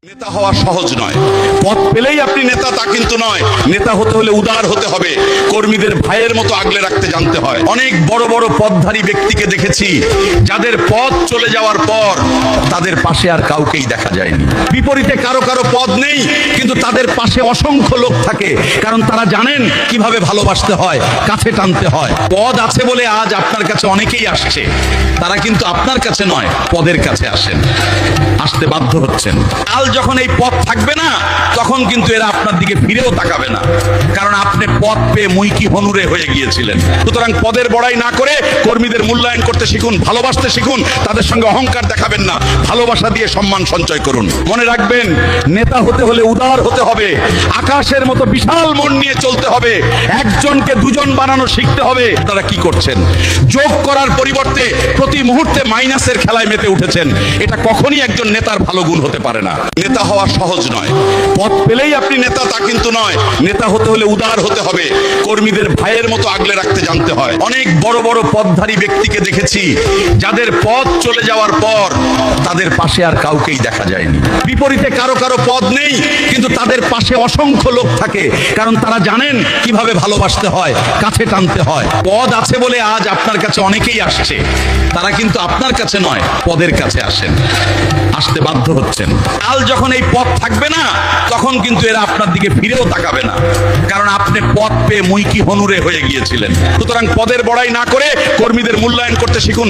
নেতা হওয়া সহজ নয়। পদ পেলেই আপনি নেতা তা কিন্তু নয়। নেতা হতে হলে উদার হতে হবে, কর্মীদের ভাইয়ের মতো আগলে রাখতে জানতে হয়। অনেক বড় বড় পদধারী ব্যক্তিকে দেখেছি যাদের পদ চলে যাওয়ার পর তাদের পাশে আর কাউকেই দেখা যায়নি। বিপরীতে কারো কারো পদ নেই, কিন্তু তাদের পাশে অসংখ্য লোক থাকে, কারণ তারা জানেন কিভাবে ভালোবাসতে হয়, কাছে টানতে হয়। পদ আছে বলে আজ আপনার কাছে অনেকেই আসছে, তারা কিন্তু আপনার কাছে নয়, পদের কাছে আসেন, আসতে বাধ্য হচ্ছেন। কাল যখন এই পদ থাকবে না, তখন কিন্তু এরা আপনার দিকে ফিরেও তাকাবে না, কারণ আপনি পদ পেয়ে মুইকি হনুরে হয়ে গিয়েছিলেন। সুতরাং পদের বড়াই না করে কর্মীদের মূল্যায়ন করতে শিখুন, ভালোবাসতে শিখুন। তাদের সঙ্গে অহংকার দেখাবেন না, ভালোবাসা দিয়ে সম্মান সঞ্চয় করুন। মনে রাখবেন, নেতা হতে হলে উদার হতে হবে, আকাশের মতো বিশাল মন নিয়ে চলতে হবে, একজনকে দুজন বানানো শিখতে হবে। তারা কি করছেন? যোগ করার পরিবর্তে প্রতি মুহূর্তে মাইনাসের খেলায় মেতে উঠেছেন। এটা কখনই একজন নেতার ভালো গুণ হতে পারে না। নেতা হওয়া সহজ নয়। পদ পেলেই আপনি নেতা তা কিন্তু নয়। নেতা হতে হলে উদার হতে হবে, কর্মীদের ভাইয়ের মতো আগলে রাখতে জানতে হয়। অনেক বড় বড় পদধারী ব্যক্তিকে দেখেছি যাদের পদ চলে যাওয়ার পর তাদের পাশে আর কাউকেই দেখা যায়নি। বিপরীতে কারো কারো পদ নেই, কিন্তু তাদের পাশে অসংখ্য লোক থাকে, কারণ তারা জানেন কিভাবে ভালোবাসতে হয়, কাছে টানতে হয়। পদ আছে বলে আজ আপনার কাছে অনেকেই আসছে, তারা কিন্তু আপনার কাছে নয়, পদের কাছে আসেন, আসতে বাধ্য হচ্ছেন। কাল যখন এই পদ থাকবে না, তখন কিন্তু এরা আপনার দিকে ফিরেও তাকাবে না, কারণ আপনি পদ পেয়ে মুইকি হনুরে হয়ে গিয়েছিলেন। সুতরাং পদের বড়াই না করে কর্মীদের মূল্যায়ন করতে শিখুন।